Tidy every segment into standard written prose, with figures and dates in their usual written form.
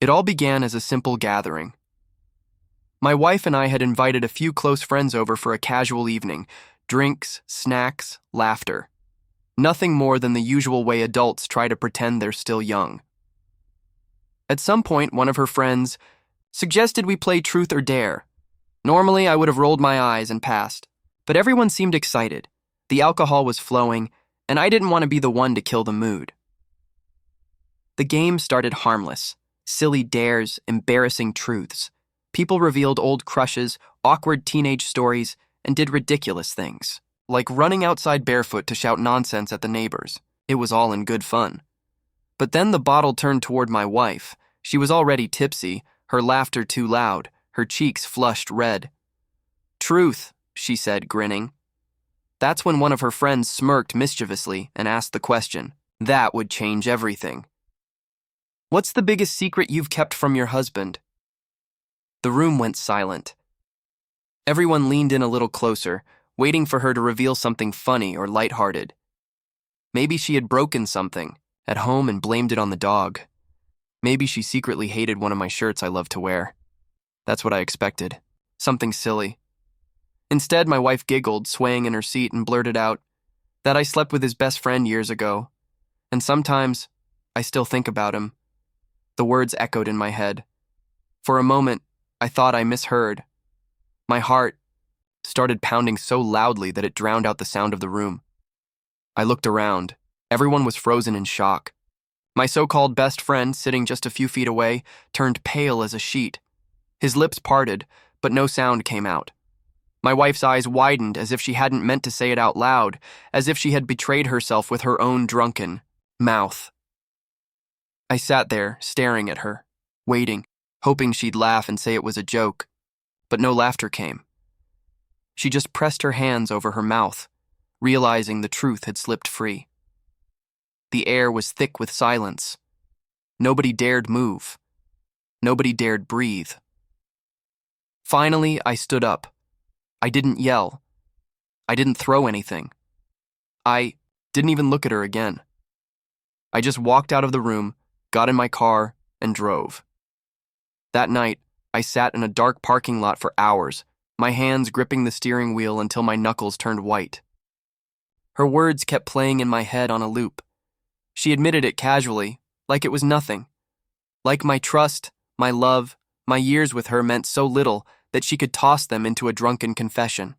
It all began as a simple gathering. My wife and I had invited a few close friends over for a casual evening. Drinks, snacks, laughter. Nothing more than the usual way adults try to pretend they're still young. At some point, one of her friends suggested we play Truth or Dare. Normally, I would have rolled my eyes and passed, but everyone seemed excited. The alcohol was flowing, and I didn't want to be the one to kill the mood. The game started harmless. Silly dares, embarrassing truths. People revealed old crushes, awkward teenage stories, and did ridiculous things, like running outside barefoot to shout nonsense at the neighbors. It was all in good fun. But then the bottle turned toward my wife. She was already tipsy, her laughter too loud, her cheeks flushed red. "Truth," she said, grinning. That's when one of her friends smirked mischievously and asked the question. That would change everything. "What's the biggest secret you've kept from your husband?" The room went silent. Everyone leaned in a little closer, waiting for her to reveal something funny or lighthearted. Maybe she had broken something at home and blamed it on the dog. Maybe she secretly hated one of my shirts I love to wear. That's what I expected. Something silly. Instead, my wife giggled, swaying in her seat, and blurted out that I slept with his best friend years ago. And sometimes, I still think about him. The words echoed in my head. For a moment, I thought I misheard. My heart started pounding so loudly that it drowned out the sound of the room. I looked around. Everyone was frozen in shock. My so-called best friend, sitting just a few feet away, turned pale as a sheet. His lips parted, but no sound came out. My wife's eyes widened as if she hadn't meant to say it out loud, as if she had betrayed herself with her own drunken mouth. I sat there, staring at her, waiting, hoping she'd laugh and say it was a joke, but no laughter came. She just pressed her hands over her mouth, realizing the truth had slipped free. The air was thick with silence. Nobody dared move. Nobody dared breathe. Finally, I stood up. I didn't yell. I didn't throw anything. I didn't even look at her again. I just walked out of the room, got in my car, and drove. That night, I sat in a dark parking lot for hours, my hands gripping the steering wheel until my knuckles turned white. Her words kept playing in my head on a loop. She admitted it casually, like it was nothing. Like my trust, my love, my years with her meant so little that she could toss them into a drunken confession.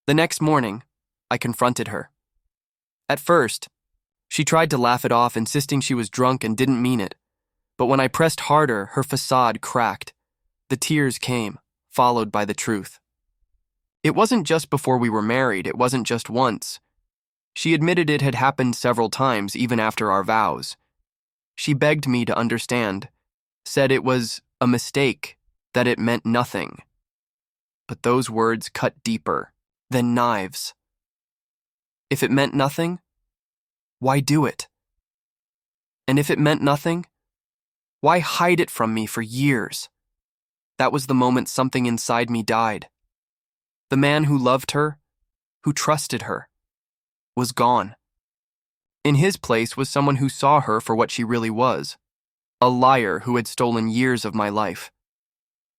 The next morning, I confronted her. At first, she tried to laugh it off, insisting she was drunk and didn't mean it. But when I pressed harder, her facade cracked. The tears came, followed by the truth. It wasn't just before we were married, it wasn't just once. She admitted it had happened several times, even after our vows. She begged me to understand, said it was a mistake, that it meant nothing. But those words cut deeper than knives. If it meant nothing, why do it? And if it meant nothing, why hide it from me for years? That was the moment something inside me died. The man who loved her, who trusted her, was gone. In his place was someone who saw her for what she really was, a liar who had stolen years of my life.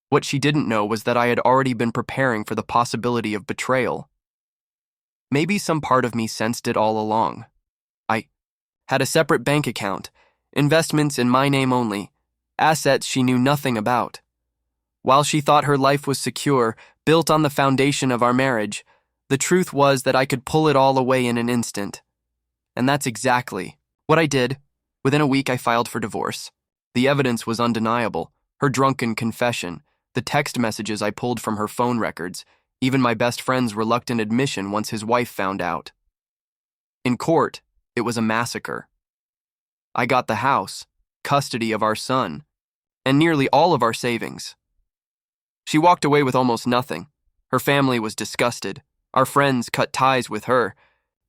What she didn't know was that I had already been preparing for the possibility of betrayal. Maybe some part of me sensed it all along. I had a separate bank account, investments in my name only, assets she knew nothing about. While she thought her life was secure, built on the foundation of our marriage, the truth was that I could pull it all away in an instant. And that's exactly what I did. Within a week, I filed for divorce. The evidence was undeniable. Her drunken confession, the text messages I pulled from her phone records, even my best friend's reluctant admission once his wife found out. In court, it was a massacre. I got the house, custody of our son, and nearly all of our savings. She walked away with almost nothing. Her family was disgusted. Our friends cut ties with her.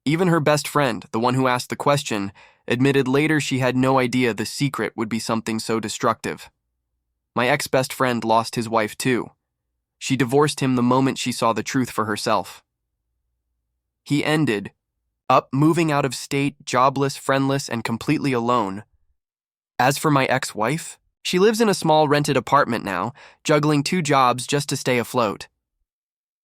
Even her best friend, the one who asked the question, admitted later she had no idea the secret would be something so destructive. My ex-best friend lost his wife too. She divorced him the moment she saw the truth for herself. He ended up moving out of state, jobless, friendless, and completely alone. As for my ex-wife, she lives in a small rented apartment now, juggling 2 jobs just to stay afloat.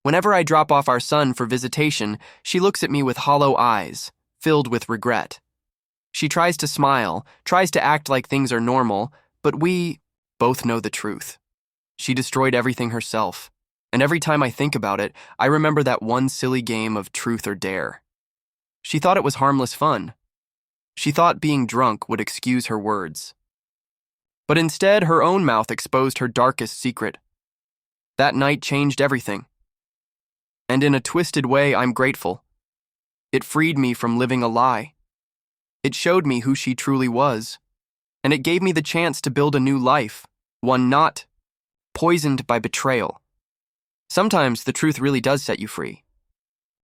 Whenever I drop off our son for visitation, she looks at me with hollow eyes, filled with regret. She tries to smile, tries to act like things are normal, but we both know the truth. She destroyed everything herself, and every time I think about it, I remember that one silly game of truth or dare. She thought it was harmless fun. She thought being drunk would excuse her words. But instead, her own mouth exposed her darkest secret. That night changed everything. And in a twisted way, I'm grateful. It freed me from living a lie. It showed me who she truly was, and it gave me the chance to build a new life, one not poisoned by betrayal. Sometimes the truth really does set you free.